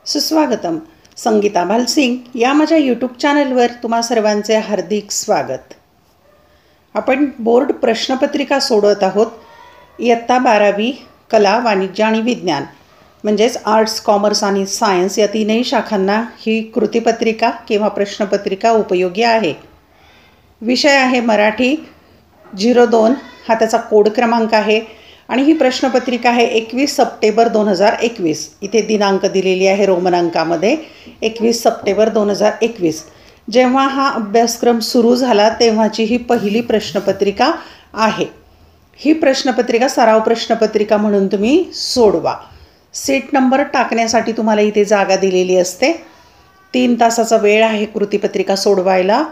सुस्वागतम. संगीता भालसिंग या माझ्या यूट्यूब चॅनलवर तुम्हा सर्वांचे हार्दिक स्वागत. आपण बोर्ड प्रश्नपत्रिका सोडवत आहोत. इयत्ता 12वी कला, वाणिज्य आणि विज्ञान म्हणजेच आर्ट्स, कॉमर्स आणि सायन्स या तीनही शाखांना ही कृतीपत्रिका किंवा प्रश्नपत्रिका उपयोगी आहे. विषय आहे मराठी. 02 हा त्याचा कोड क्रमांक आहे आणि ही प्रश्नपत्रिका आहे 21 सप्टेंबर 2021. इथे दिनांक दिलेली आहे रोमन अंकामध्ये 21 सप्टेंबर 2021. जेव्हा हा अभ्यासक्रम सुरू झाला तेव्हाची ही पहिली प्रश्नपत्रिका आहे. ही प्रश्नपत्रिका सराव प्रश्नपत्रिका म्हणून तुम्ही सोडवा. सीट नंबर टाकण्यासाठी तुम्हाला इथे जागा दिलेली असते. 3 तासाचा वेळ आहे कृतीपत्रिका सोडवायला.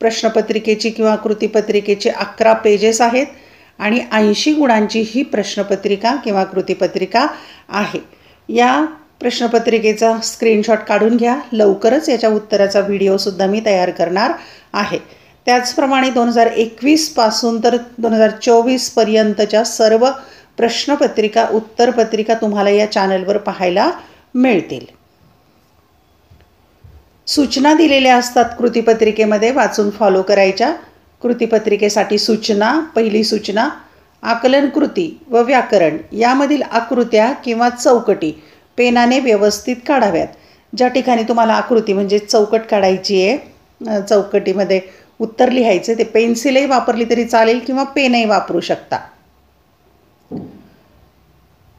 प्रश्नपत्रिकेची किंवा कृतीपत्रिकेचे 11 पेजेस आहेत आणि 80 गुणांची ही प्रश्नपत्रिका किंवा कृतीपत्रिका आहे. या प्रश्नपत्रिकेचा स्क्रीनशॉट काढून घ्या. लवकरच याच्या उत्तराचा व्हिडिओसुद्धा मी तयार करणार आहे. त्याचप्रमाणे 2021 पासून तर 2024 पर्यंतच्या सर्व प्रश्नपत्रिका, उत्तरपत्रिका तुम्हाला या चॅनलवर पाहायला मिळतील. सूचना दिलेल्या असतात कृतीपत्रिकेमध्ये, वाचून फॉलो करायच्या. कृतीपत्रिकेसाठी सूचना. पहिली सूचना, आकलन कृती व व्याकरण यामधील आकृत्या किंवा चौकटी पेनाने व्यवस्थित काढाव्यात. ज्या ठिकाणी तुम्हाला आकृती म्हणजे चौकट काढायची आहे, चौकटीमध्ये उत्तर लिहायचे, ते पेन्सिलही वापरली तरी चालेल किंवा पेनही वापरू शकता.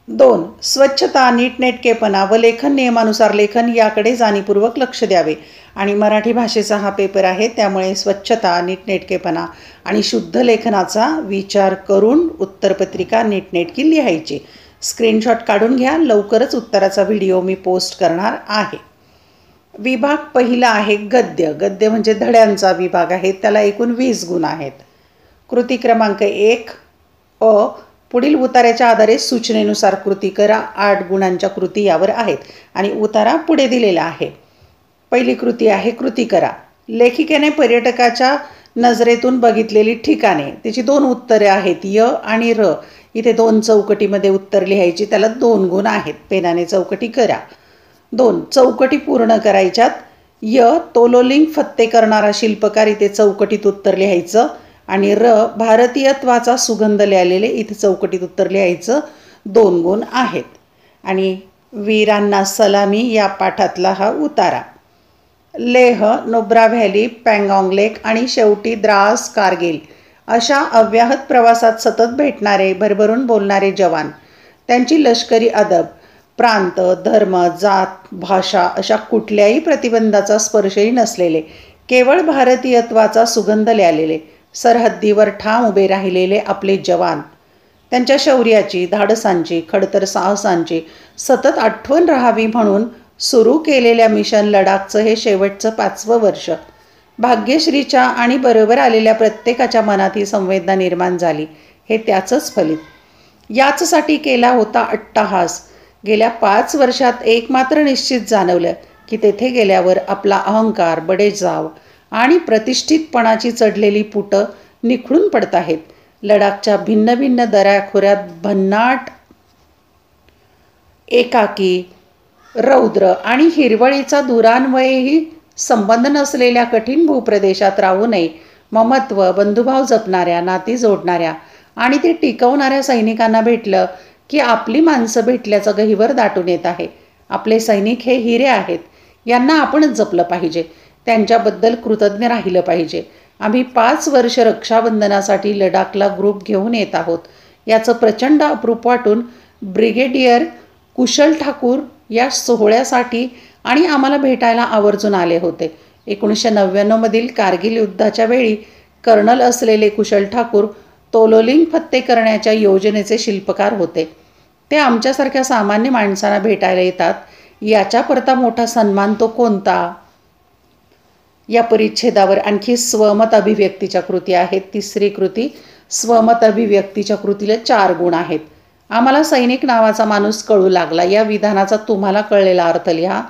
2. स्वच्छता, नीटनेटकेपणा व लेखन नियमानुसार लेखन याकडे जाणीवपूर्वक लक्ष द्यावे. आणि मराठी भाषेचा हा पेपर आहे, त्यामुळे स्वच्छता, नीटनेटकेपणा आणि शुद्ध लेखनाचा विचार करून उत्तरपत्रिका नीटनेटकी लिहायची. स्क्रीनशॉट काढून घ्या. लवकरच उत्तराचा व्हिडिओ मी पोस्ट करणार आहे. विभाग पहिला आहे गद्य. गद्य म्हणजे धड्यांचा विभाग आहे. त्याला एकूण 20 गुण आहेत. कृती क्रमांक 1 अ. पुढील उताऱ्याच्या आधारे सूचनेनुसार कृती करा. 8 गुणांच्या कृती यावर आहेत आणि उतारा पुढे दिलेला आहे. पहिली कृती आहे कृती करा. लेखिकेने पर्यटकाच्या नजरेतून बघितलेली ठिकाणे, त्याची 2 उत्तरे आहेत, य आणि र. इथे 2 चौकटीमध्ये उत्तर लिहायची, त्याला 2 गुण आहेत. पेनाने चौकटी करा. 2 चौकटी पूर्ण करायच्यात. य तोलोलिंग फत्ते करणारा शिल्पकार, इथे चौकटीत उत्तर लिहायचं. आणि र भारतीयत्वाचा सुगंध लिहिलेले, इथे चौकटीत उत्तर लिहायचं. 2 गुण आहेत. आणि वीरांना सलामी या पाठातला हा उतारा. लेह, नुब्रा व्हॅली, पँगॉंग लेक आणि शेवटी द्रास, कारगिल अशा अव्याहत प्रवासात सतत भेटणारे, भरभरून बोलणारे जवान, त्यांची लष्करी अदब, प्रांत, धर्म, जात, भाषा अशा कुठल्याही प्रतिबंधाचा स्पर्शही नसलेले, केवळ भारतीयत्वाचा सुगंध लिहिलेले, सरहद्दीवर ठाम उभे राहिलेले आपले जवान, त्यांच्या शौर्याची, धाडसांची, खडतर साहसांची सतत आठवण राहावी म्हणून सुरू केलेल्या मिशन लडाखचं हे शेवटचं 5वं वर्ष. भाग्यश्रीच्या आणि बरोबर आलेल्या प्रत्येकाच्या मनात ही संवेदना निर्माण झाली. हे त्याचंच फलित. याचसाठी केला होता अट्टाहास. गेल्या 5 वर्षात एक मात्र निश्चित जाणवलं की तेथे गेल्यावर आपला अहंकार, बडेजाव आणि प्रतिष्ठितपणाची चढलेली पुटं निखळून पडत आहेत. लडाखच्या भिन्न भिन्न दऱ्याखोऱ्यात भन्नाट, एकाकी, रौद्र आणि हिरवळीचा दुरान्वयही संबंध नसलेल्या कठीण भूप्रदेशात राहूनही ममत्व, बंधुभाव जपणाऱ्या, नाती जोडणाऱ्या आणि ते टिकवणाऱ्या सैनिकांना भेटलं की आपली माणसं भेटल्याचं गहिवर दाटून येत आहे. आपले सैनिक हे हिरे आहेत. यांना आपणच जपलं पाहिजे. त्यांच्याबद्दल कृतज्ञ राहिलं पाहिजे. आम्ही 5 वर्ष रक्षाबंधनासाठी लडाखला ग्रुप घेऊन येत आहोत. याचं प्रचंड अप्रूप वाटून ब्रिगेडियर कुशल ठाकूर या सोहळ्यासाठी आणि आम्हाला भेटायला आवर्जून आले होते. 1999मधील कारगिल युद्धाच्या वेळी कर्नल असलेले कुशल ठाकूर तोलोलिंग फत्ते करण्याच्या योजनेचे शिल्पकार होते. ते आमच्यासारख्या सामान्य माणसांना भेटायला येतात. याच्याकरता मोठा सन्मान तो कोणता? या परिच्छेदावर आणखी स्वमत अभिव्यक्तीच्या कृती आहेत. तिसरी कृती, स्वमत अभिव्यक्तीच्या कृतीला 4 गुण आहेत. आम्हाला सैनिक नावाचा माणूस कळू लागला या विधानाचा तुम्हाला कळलेला अर्थ लिहा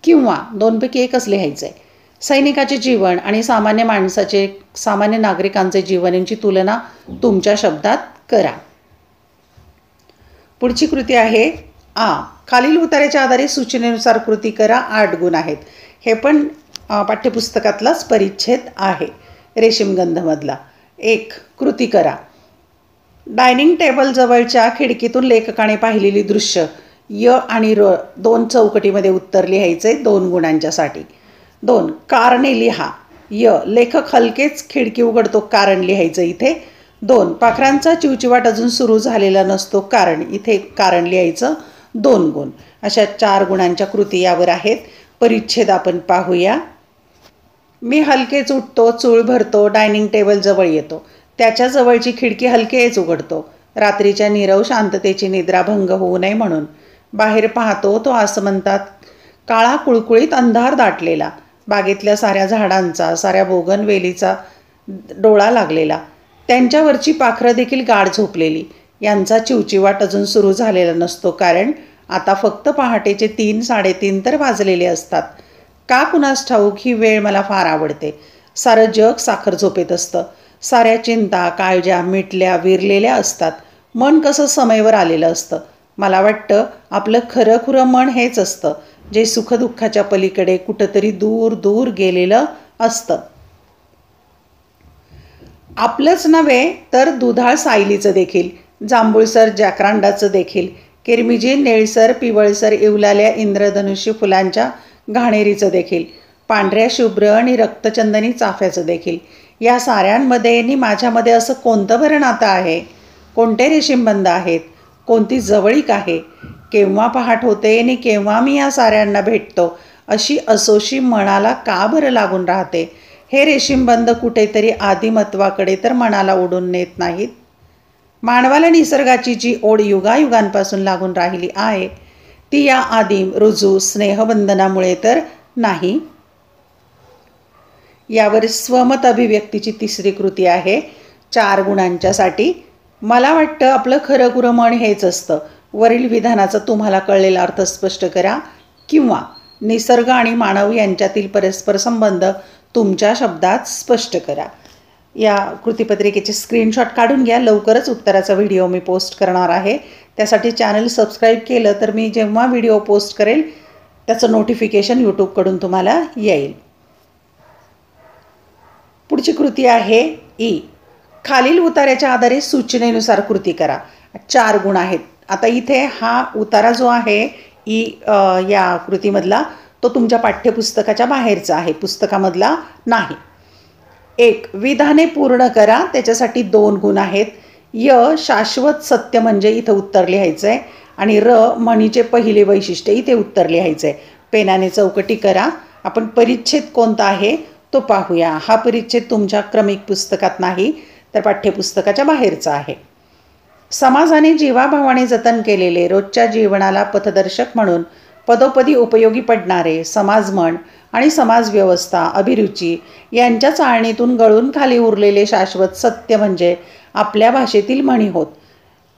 किंवा 2 पैकी एकच लिहायचं आहे. सैनिकाचे जीवन आणि सामान्य माणसाचे, सामान्य नागरिकांचे जीवन यांची तुलना तुमच्या शब्दात करा. पुढची कृती आहे आ. खालील उताऱ्याच्या आधारे सूचनेनुसार कृती करा, 8 गुण आहेत. हे पण पाठ्यपुस्तकातलाच परिच्छेद आहे रेशीमगंधमधला. 1. कृती करा. डायनिंग टेबल जवळच्या खिडकीतून लेखकाने पाहिलेली दृश्य य आणि र 2 चौकटीमध्ये उत्तर लिहायचे 2 गुणांच्यासाठी. 2. कारणे लिहा. य. लेखक हलकेच खिडकी उघडतो, कारण लिहायचं इथे. 2. पाखरांचा चिवचिवाट अजून सुरू झालेला नसतो, कारण इथे कारण लिहायचं 2 गुण. अशा 4 गुणांच्या कृती यावर आहेत. परिच्छेद आपण पाहूया. मी हलकेच उठतो, चूळ भरतो, डायनिंग टेबल जवळ येतो. त्याच्या जवळची खिडकी हलकेच उघडतो. रात्रीच्या नीरव शांततेची निद्रा भंग होऊ नये म्हणून. बाहेर पाहतो तो आसमंतात काळा कुळकुळीत अंधार दाटलेला. बागेतल्या साऱ्या झाडांचा, साऱ्या बोगनवेलीचा डोळा लागलेला. त्यांच्यावरची पाखरं देखील गाढ झोपलेली. यांचा चिवचिवाट अजून सुरू झालेला नसतो, कारण आता फक्त पहाटेचे 3-3:30 तर वाजलेले असतात. का कुणास ठाऊक ही वेळ मला फार आवडते. सारं जग साखर झोपेत असतं. साऱ्या चिंता, काळज्या मिटल्या विरलेल्या असतात. मन कसं समयवर आलेलं असतं. मला वाटतं आपलं खरं मन हेच असतं, जे सुखदुःखाच्या पलीकडे कुठंतरी दूर दूर गेलेलं असतं. आपलंच नव्हे तर दुधाळ सायलीचं देखील, जांभूळसर जॅकरांडाचं देखील, किरमिजी निळसर पिवळसर इवलाल्या इंद्रधनुष्य फुलांच्या घाणेरीचं देखील, पांढऱ्या शुभ्र आणि रक्तचंदनी चाफ्याचं देखील. या साऱ्यांमध्ये आणि माझ्यामध्ये असं कोणतं बरं नातं आहे? कोणते रेशीमबंध आहेत? कोणती जवळीक आहे? केव्हा पहाट होते आणि केव्हा मी या साऱ्यांना भेटतो, अशी असोशी मनाला का बरं लागून राहते? हे रेशीमबंध कुठेतरी आदिमत्वाकडे तर मनाला ओढून नेत नाहीत. मानवाला निसर्गाची जी ओढ युगायुगांपासून लागून राहिली आहे, ती या आदिम रुजू स्नेहबंधनामुळे तर नाही. यावर स्वमत अभिव्यक्तीची 3री कृती आहे 4 गुणांच्यासाठी. मला वाटतं आपलं खरं मन हेच असतं. वरील विधानाचा तुम्हाला कळलेला अर्थ स्पष्ट करा, किंवा निसर्ग आणि मानव यांच्यातील परस्पर संबंध तुमच्या शब्दात स्पष्ट करा. या कृतीपत्रिकेचे स्क्रीनशॉट काढून घ्या. लवकरच उत्तराचा व्हिडिओ मी पोस्ट करणार आहे. त्यासाठी चॅनल सबस्क्राईब केलं तर मी जेव्हा व्हिडिओ पोस्ट करेल त्याचं नोटिफिकेशन यूट्यूबकडून तुम्हाला येईल. पुढची कृती आहे ई. खालील उताऱ्याच्या आधारे सूचनेनुसार कृती करा. 4 गुण आहेत. आता इथे हा उतारा जो आहे ई या कृतीमधला, तो तुमच्या पाठ्यपुस्तकाच्या बाहेरचा आहे, पुस्तकामधला नाही. 1. विधाने पूर्ण करा. त्याच्यासाठी 2 गुण आहेत. य. शाश्वत सत्य म्हणजे इथं उत्तर लिहायचं आहे. आणि र. म्हणीचे पहिले वैशिष्ट्य इथे उत्तर लिहायचं आहे. पेनाने चौकटी करा. आपण परिच्छेद कोणता आहे तो पाहूया. हा परिच्छेद तुमच्या क्रमिक पुस्तकात नाही तर पाठ्यपुस्तकाच्या बाहेरचा आहे. समाजाने जीवाभावाने जतन केलेले, रोजच्या जीवनाला पथदर्शक म्हणून पदोपदी उपयोगी पडणारे समाजमन आणि समाजव्यवस्था, अभिरुची यांच्या चाळणीतून गळून खाली उरलेले शाश्वत सत्य म्हणजे आपल्या भाषेतील म्हणी होत.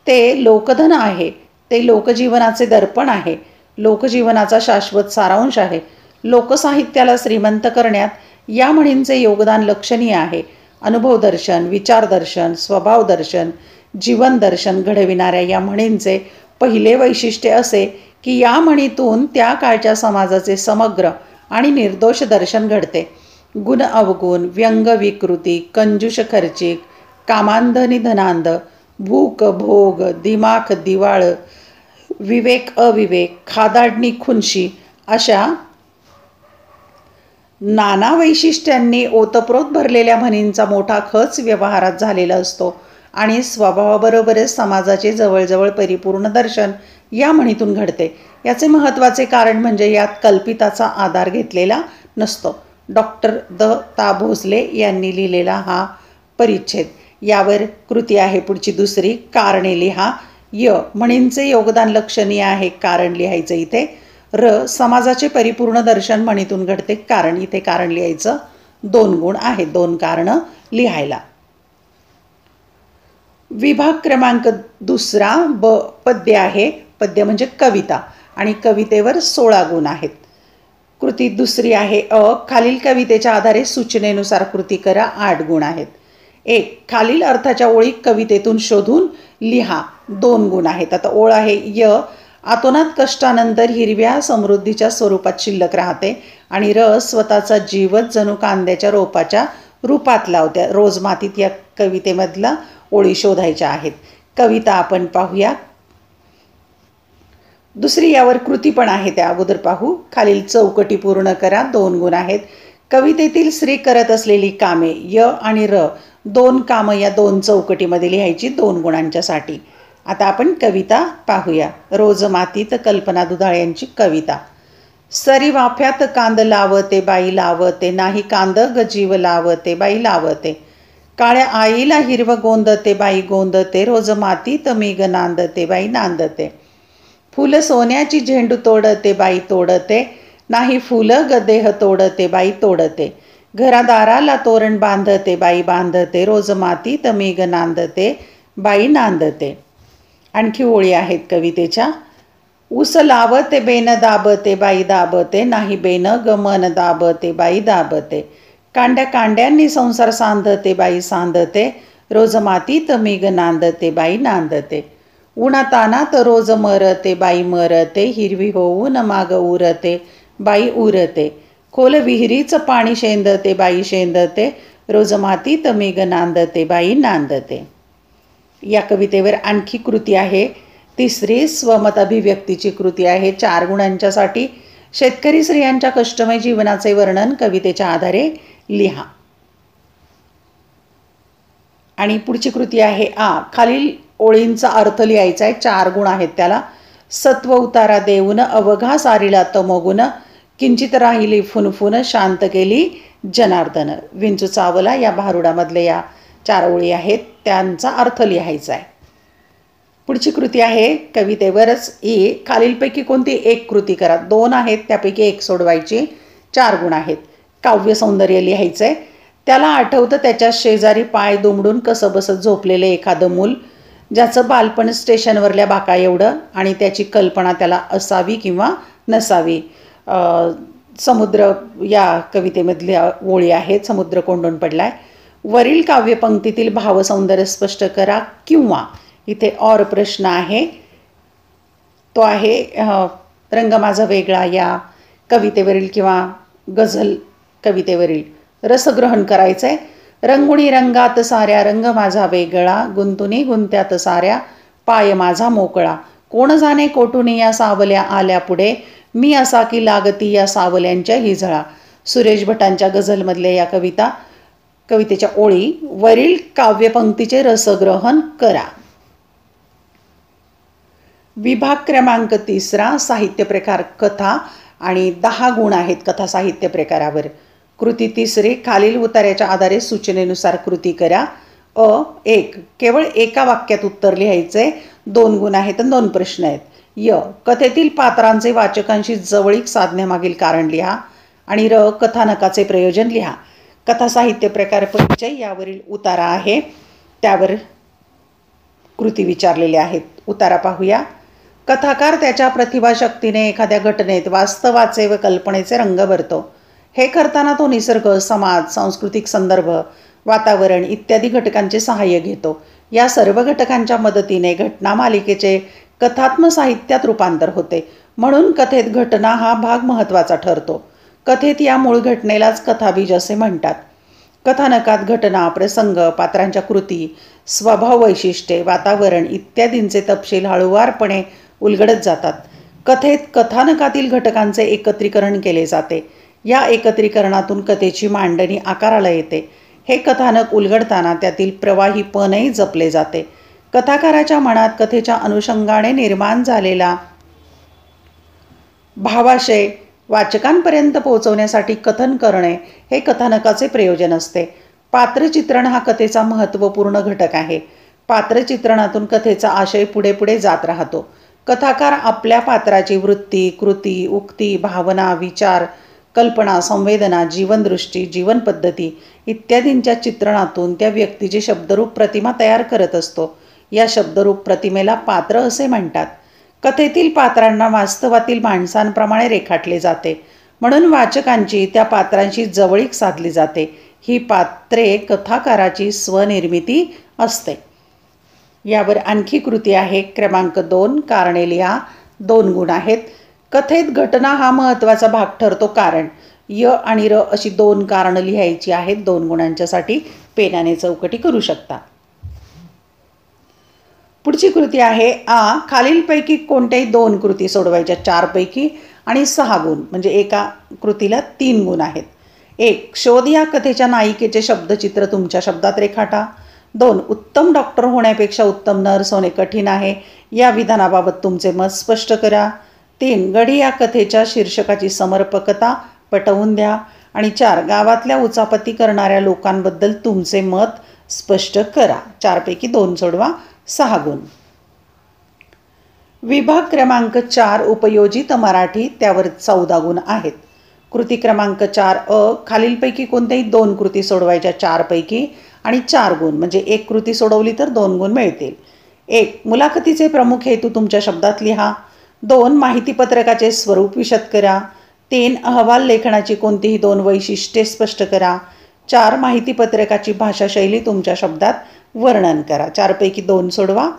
ते लोकधन आहे. ते लोकजीवनाचे दर्पण आहे. लोकजीवनाचा शाश्वत सारांश आहे. लोकसाहित्याला श्रीमंत करण्यात या म्हणींचे योगदान लक्षणीय आहे. अनुभवदर्शन, विचारदर्शन, स्वभावदर्शन, जीवनदर्शन घडविणाऱ्या या म्हणींचे पहिले वैशिष्ट्य असे की या म्हणीतून त्या काळच्या समाजाचे समग्र आणि निर्दोष दर्शन घडते. गुण अवगुण, व्यंग विकृती, कंजूष खर्चिक, कामांध निधनांध, भूक भोग, दिमाख दिवाळ, विवेक अविवेक, खादाडणी खुनशी अशा नाना वैशिष्ट्यांनी ओतप्रोत भरलेल्या म्हणींचा मोठा खच व्यवहारात झालेला असतो आणि स्वभावाबरोबरच समाजाचे जवळजवळ परिपूर्ण दर्शन या म्हणीतून घडते. याचे महत्त्वाचे कारण म्हणजे यात कल्पिताचा आधार घेतलेला नसतो. डॉक्टर ता भोसले यांनी लिहिलेला हा परिच्छेद. यावर कृती आहे पुढची 2री. कारणे लिहा. य. म्हणींचे योगदान लक्षणीय आहे, कारण लिहायचं इथे. र. समाजाचे परिपूर्ण दर्शन म्हणीतून घडते, कारण इथे कारण लिहायचं. 2 गुण आहेत, 2 कारणं लिहायला. विभाग क्रमांक 2 ब. पद्य आहे. पद्य म्हणजे कविता आणि कवितेवर 16 गुण आहेत. कृती 2री आहे अ. खालील कवितेच्या आधारे सूचनेनुसार कृती करा. 8 गुण आहेत. 1. खालील अर्थाच्या ओळी कवितेतून शोधून लिहा. 2 गुण आहेत. आता ओळ आहे य. आतोनात कष्टानंतर हिरव्या समृद्धीच्या स्वरूपात शिल्लक राहते आणि रस स्वतःचा जीवच जणू कांद्याच्या रोपाच्या रूपात लावते. रोज मातीत या कवितेमधला ओळी शोधायच्या आहेत. कविता आपण पाहूया. दुसरी यावर कृती पण आहे, त्या अगोदर पाहू. खालील चौकटी पूर्ण करा. 2 गुण आहेत. कवितेतील स्त्री करत असलेली कामे य आणि र 2 कामं या 2 चौकटीमध्ये लिहायची 2 गुणांच्यासाठी. आता आपण कविता पाहूया. रोज मातीत कल्पना दुधाळे यांची कविता. सरी वाफ्यात कांद लावते बाई लावते, नाही कांद गजीव लावते बाई लावते. काळ्या आईला हिरवं गोंदते बाई गोंदते, रोज मातीत मेघ नांदते बाई नांदते. फुलं सोन्याची झेंडू तोडते बाई तोडते, नाही फुलं ग देह तोडते बाई तोडते. घरादाराला तोरण बांधते बाई बांधते, रोज मातीत मेघ नांदते बाई नांदते. आणखी ओळी आहेत कवितेच्या. ऊस लावते बेन दाबते बाई दाबते, नाही बेन ग मन दाबते बाई दाबते. कांड्या कांड्यांनी संसार सांधते बाई सांधते, रोज मातीत मेघ नांदते बाई नांदते. उन्हातानात रोज मरते बाई मरते, हिरवी होऊन माग उरते बाई उरते. खोल विहिरीचं पाणी शेंदते बाई शेंदते, रोज मातीत मेघ नांदते बाई नांदते. या कवितेवर आणखी कृती आहे. तिसरी स्वमत अभिव्यक्तीची कृती आहे 4 गुणांच्यासाठी. शेतकरी स्त्रियांच्या कष्टमय जीवनाचे वर्णन कवितेच्या आधारे लिहा. आणि पुढची कृती आहे खालील ओळींचा अर्थ लिहायचा आहे. 4 गुण आहेत त्याला. सत्व उतारा देऊन अवघा सारीला तमोगुण, किंचित राहिली फुनफुन शांत केली जनार्दन. विंचू चावला या भारुडामधले या 4 ओळी आहेत, त्यांचा अर्थ लिहायचा आहे. पुढची कृती आहे कवितेवरच खालीलपैकी कोणती एक कृती करा. 2 आहेत त्यापैकी 1 सोडवायची. 4 गुण आहेत. काव्य सौंदर्य लिहायचं आहे. त्याला आठवतं त्याच्या शेजारी पाय दुमडून कसं बसत झोपलेलं एखादं मूल, ज्याचं बालपण स्टेशनवरल्या बाका एवढं आणि त्याची कल्पना त्याला असावी किंवा नसावी. समुद्र या कवितेमधल्या ओळी आहेत. समुद्र कोंडून पडलाय. वरील काव्यपंक्तीतील भावसौंदर्य स्पष्ट करा किंवा इथे और प्रश्न आहे, तो आहे रंग माझा वेगळा या कवितेवरील किंवा गझल कवितेवरील रसग्रहण करायचं आहे. रंगुणी रंगात साऱ्या रंग माझा वेगळा, गुंतुनी गुंत्यात साऱ्या पाय माझा मोकळा. कोण जाणे कोठून या सावल्या आल्या पुढे, मी असा की लागती या सावल्यांच्या हिजळा. सुरेश भटांच्या गझलमधल्या या कवितेच्या ओळी. वरील काव्यपंक्तीचे रसग्रहण करा. विभाग क्रमांक 3 साहित्य प्रकार कथा आणि 10 गुण आहेत कथा साहित्य प्रकारावर. कृती 3 खालील उतार्याच्या आधारे सूचनेनुसार कृती करा. 1 केवळ एका वाक्यात उत्तर लिहायचे. 2 गुण आहेत आणि 2 प्रश्न आहेत. कथेतील पात्रांचे वाचकांशी जवळीक साधण्यामागील कारण लिहा. आणि कथानकाचे प्रयोजन लिहा. कथा साहित्य प्रकार परिचय यावरील उतारा आहे, त्यावर कृती विचारलेल्या आहेत. उतारा पाहूया. कथाकार त्याच्या प्रतिभाशक्तीने एखाद्या घटनेत वास्तवाचे व कल्पनेचे रंग भरतो. हे करताना तो निसर्ग, समाज, सांस्कृतिक संदर्भ, वातावरण इत्यादी घटकांचे सहाय्य घेतो. या सर्व घटकांच्या मदतीने घटना मालिकेचे कथात्म साहित्यात रूपांतर होते. म्हणून कथेत घटना हा भाग महत्त्वाचा ठरतो. कथेत या मूळ घटनेलाच कथाबीज असे म्हणतात. कथानकात घटना, प्रसंग, पात्रांच्या कृती, स्वभाव वैशिष्ट्ये, वातावरण इत्यादींचे तपशील हळूवारपणे उलगडत जातात. कथेत कथानकातील घटकांचे एकत्रीकरण केले जाते. या एकत्रीकरणातून कथेची मांडणी आकाराला येते. हे कथानक उलगडताना त्यातील प्रवाहीपणही जपले जाते. कथाकाराच्या मनात कथेच्या अनुषंगाने निर्माण झालेला भावाशय वाचकांपर्यंत पोहोचवण्यासाठी कथन करणे हे कथानकाचे प्रयोजन असते. पात्रचित्रण हा कथेचा महत्त्वपूर्ण घटक आहे. पात्रचित्रणातून कथेचा आशय पुढे पुढे जात राहतो. कथाकार आपल्या पात्राची वृत्ती, कृती, उक्ती, भावना, विचार, कल्पना, संवेदना, जीवनदृष्टी, जीवनपद्धती इत्यादींच्या चित्रणातून त्या व्यक्तीची शब्दरूप प्रतिमा तयार करत असतो. या शब्दरूप प्रतिमेला पात्र असे म्हणतात. कथेतील पात्रांना वास्तवातील माणसांप्रमाणे रेखाटले जाते. म्हणून वाचकांची त्या पात्रांशी जवळीक साधली जाते. ही पात्रे कथाकाराची स्वनिर्मिती असते. यावर आणखी कृती आहे. क्रमांक 2 कारणे लिहा. 2 गुण आहेत. कथेत घटना हा महत्त्वाचा भाग ठरतो, कारण य आणि र अशी 2 कारणं लिहायची आहेत. 2 गुणांच्यासाठी पेनाने चौकटी करू शकता. पुढची कृती आहे खालीलपैकी कोणत्याही 2 कृती सोडवायच्या. 4 पैकी आणि 6 गुण, म्हणजे एका कृतीला 3 गुण आहेत. 1. शोध या कथेच्या नायिकेचे शब्दचित्र तुमच्या शब्दात रेखाटा. 2. उत्तम डॉक्टर होण्यापेक्षा उत्तम नर्स होणे कठीण आहे, या विधानाबाबत तुमचे मत स्पष्ट करा. 3. गडी या कथेच्या शीर्षकाची समर्पकता पटवून द्या. आणि 4. गावातल्या उचापती करणाऱ्या लोकांबद्दल तुमचे मत स्पष्ट करा. 4 पैकी 2 सोडवा. 6 गुण. विभाग क्रमांक 4 उपयोजित मराठी, त्यावर 14 गुण आहेत. कृती क्रमांक 4 खालीलपैकी कोणत्याही 2 कृती सोडवायच्या. 4 पैकी आणि 4 गुण, म्हणजे एक कृती सोडवली तर 2 गुण मिळतील. 1. मुलाखतीचे प्रमुख हेतू तुमच्या शब्दात लिहा. 2. माहितीपत्रकाचे स्वरूप विशद करा. 3. अहवाल लेखनाची कोणतीही 2 वैशिष्ट्ये स्पष्ट करा. 4. माहितीपत्रकाची भाषाशैली तुमच्या शब्दात वर्णन करा. 4 पैकी 2 सोडवा.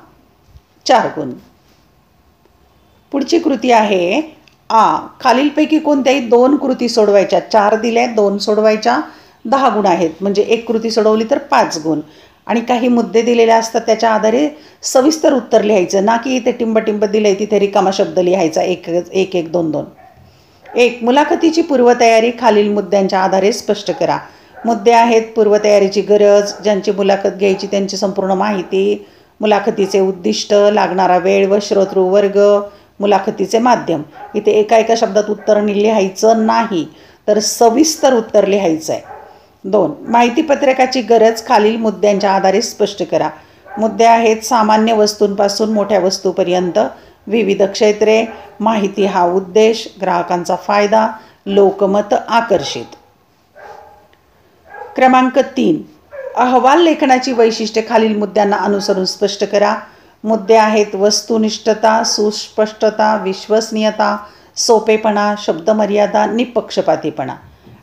4 गुण. पुढची कृती आहे खालीलपैकी कोणत्याही 2 कृती सोडवायच्या. 4 दिल्या, 2 सोडवायच्या, 10 गुण आहेत, म्हणजे एक कृती सोडवली तर 5 गुण. आणि काही मुद्दे दिलेले असतात, त्याच्या आधारे सविस्तर उत्तर लिहायचं, ना की इथे टिंबटिंब दिले तिथे रिकामा शब्द लिहायचा. एक 2. 1. मुलाखतीची पूर्वतयारी खालील मुद्द्यांच्या आधारे स्पष्ट करा. मुद्दे आहेत: पूर्वतयारीची गरज, ज्यांची मुलाखत घ्यायची त्यांची संपूर्ण माहिती, मुलाखतीचे उद्दिष्ट, लागणारा वेळ व श्रोतृवर्ग, मुलाखतीचे माध्यम. इथे एका शब्दात उत्तर लिहायचं नाही, तर सविस्तर उत्तर लिहायचं आहे. 2. माहितीपत्रकाची गरज खालील मुद्द्यांच्या आधारे स्पष्ट करा. मुद्दे आहेत: सामान्य वस्तूंपासून मोठ्या वस्तूपर्यंत, विविध क्षेत्रे, माहिती हा उद्देश, ग्राहकांचा फायदा, लोकमत आकर्षित. क्रमांक 3. अहवाल लेखनाची वैशिष्ट्ये खालील मुद्द्यांना अनुसरून स्पष्ट करा. मुद्दे आहेत: वस्तुनिष्ठता, सुस्पष्टता, विश्वसनीयता, सोपेपणा, शब्दमर्यादा, निपक्षपातीपणा.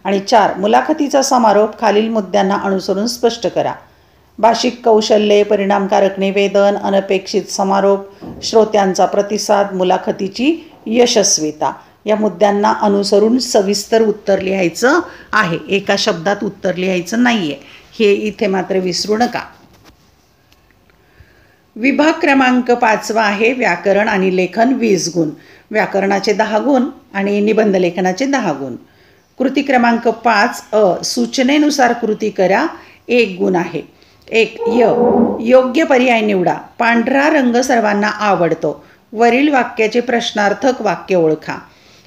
आणि 4. मुलाखतीचा समारोप खालील मुद्द्यांना अनुसरून स्पष्ट करा. भाषिक कौशल्ये, परिणामकारक निवेदन, अनपेक्षित समारोप, श्रोत्यांचा प्रतिसाद, मुलाखतीची यशस्वीता. या मुद्द्यांना अनुसरून सविस्तर उत्तर लिहायचं आहे. एका शब्दात उत्तर लिहायचं नाही आहे, हे इथे मात्र विसरू नका. विभाग क्रमांक 5 आहे व्याकरण आणि लेखन, 20 गुण. व्याकरणाचे 10 गुण आणि निबंध लेखनाचे 10 गुण. कृती क्रमांक 5 सूचनेनुसार कृती करा, 1 गुण आहे. 1. योग्य पर्याय निवडा. पांढरा रंग सर्वांना आवडतो. वरील वाक्याचे प्रश्नार्थक वाक्य ओळखा.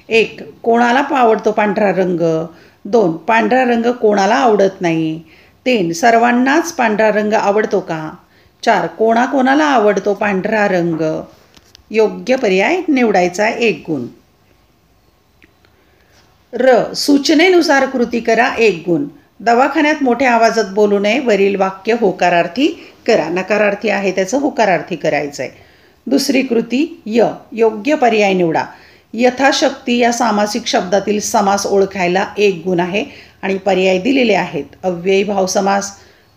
1. कोणाला आवडतो पांढरा रंग? 2. पांढरा रंग कोणाला आवडत नाही? 3. सर्वांनाच पांढरा रंग आवडतो का? 4. कोणाकोणाला आवडतो पांढरा रंग? योग्य पर्याय निवडायचा, 1 गुण. सूचनेनुसार कृती करा, 1 गुण. दवाखान्यात मोठ्या आवाजात बोलू नये. वरील वाक्य होकारार्थी करा. नकारार्थी आहे त्याचं होकारार्थी करायचं आहे. दुसरी कृती योग्य पर्याय निवडा. यथाशक्ती या सामासिक शब्दातील समास ओळखायला 1 गुण आहे आणि पर्याय दिलेले आहेत: अव्ययी भाव समास,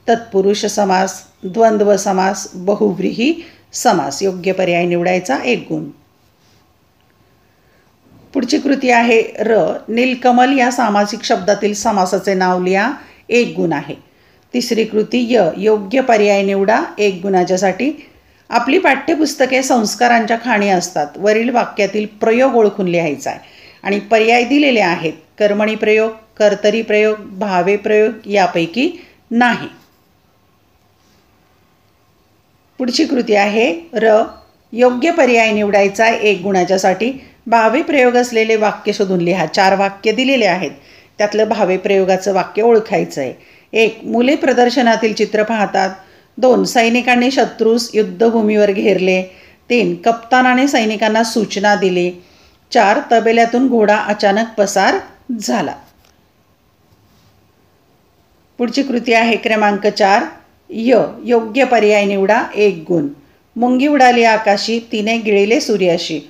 तत्पुरुष समास, द्वंद्व समास, बहुव्रीही समास. योग्य पर्याय निवडायचा, 1 गुण. पुढची कृती आहे नीलकमल या सामासिक शब्दातील समासाचे नाव लिहा, 1 गुण आहे. तिसरी कृती योग्य पर्याय निवडा, 1 गुणाच्यासाठी. आपली पाठ्यपुस्तके संस्कारांच्या खाणी असतात. वरील वाक्यातील प्रयोग ओळखून लिहायचा आहे आणि पर्याय दिलेले आहेत: कर्मणी प्रयोग, कर्तरी प्रयोग, भावे प्रयोग, यापैकी नाही. पुढची कृती आहे योग्य पर्याय निवडायचा, 1 गुणाच्यासाठी. भावे प्रयोग असलेले वाक्य शोधून लिहा. 4 वाक्य दिलेले आहेत, त्यातलं भावे प्रयोगाचं वाक्य ओळखायचं आहे. 1. मुले प्रदर्शनातील चित्र पाहतात. 2. सैनिकांनी शत्रूस युद्धभूमीवर घेरले. 3. कप्तानाने सैनिकांना सूचना दिली. 4. तबेल्यातून घोडा अचानक पसार झाला. पुढची कृती आहे क्रमांक 4 योग्य पर्याय निवडा, 1 गुण. मुंगी उडाली आकाशी, तिने गिळले सूर्याशी.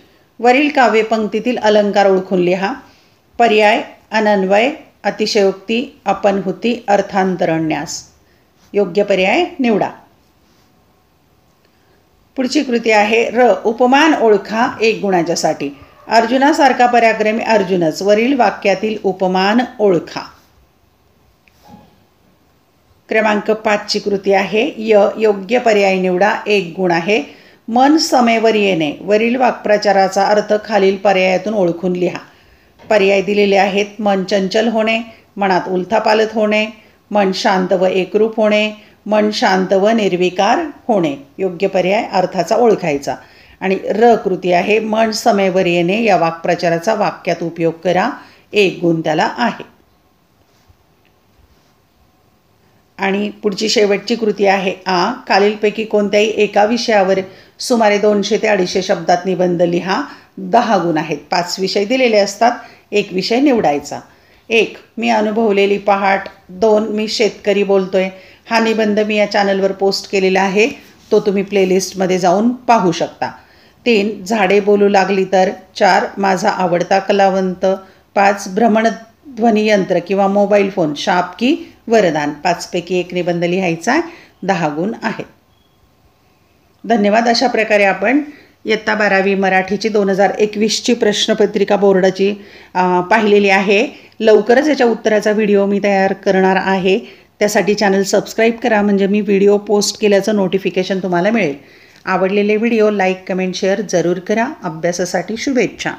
वरील काव्यपंक्तीतील अलंकार ओळखून लिहा. पर्याय: अनन्वय, अतिशयोक्ती, अपनहुती, अर्थांतरन्यास. योग्य पर्याय निवडा. पुढची कृती आहे र. उपमान ओळखा एक गुणाच्यासाठी. अर्जुनासारखा पराक्रमी अर्जुनच. वरील वाक्यातील उपमान ओळखा. क्रमांक 5 ची कृती आहे य. योग्य पर्याय निवडा एक गुण आहे. मन समेवर येणे. वरील वाक्प्रचाराचा अर्थ खालील पर्यायातून ओळखून लिहा. पर्याय दिलेले आहेत. मन चंचल होणे, मनात उलथापालथ होणे, मन शांत व एकरूप होणे, मन शांत व निर्विकार होणे. योग्य पर्याय अर्थाचा ओळखायचा. आणि र कृती आहे मन समेवर येणे. या वाक्प्रचाराचा वाक्यात उपयोग करा. एक गुण त्याला आहे. आणि पुढची शेवटची कृती आहे आ. खालीलपैकी कोणत्याही एका विषयावर सुमारे 200 ते 250 शब्दात निबंध लिहा. 10 गुण आहेत. 5 विषय दिलेले असतात. एक विषय निवडायचा. 1. मी अनुभवलेली पहाट. 2. मी शेतकरी बोलतोय. हा निबंध मी या चॅनलवर पोस्ट केलेला आहे, तो तुम्ही प्लेलिस्टमध्ये जाऊन पाहू शकता. 3. झाडे बोलू लागली तर. 4. माझा आवडता कलावंत. 5. भ्रमणध्वनी यंत्र किंवा मोबाईल फोन शाप की वरदान. 5 पैकी एक निबंध लिहायचा आहे. 10 गुण आहेत. धन्यवाद. अशा प्रकारे आपण इयत्ता 12वी मराठीची 2021ची प्रश्नपत्रिका बोर्डाची पाहिलेली आहे. लवकरच याच्या उत्तराचा व्हिडिओ मी तयार करणार आहे. त्यासाठी चॅनल सबस्क्राईब करा, म्हणजे मी व्हिडिओ पोस्ट केल्याचं नोटिफिकेशन तुम्हाला मिळेल. आवडलेले व्हिडिओ लाईक, कमेंट, शेअर जरूर करा. अभ्यासासाठी शुभेच्छा.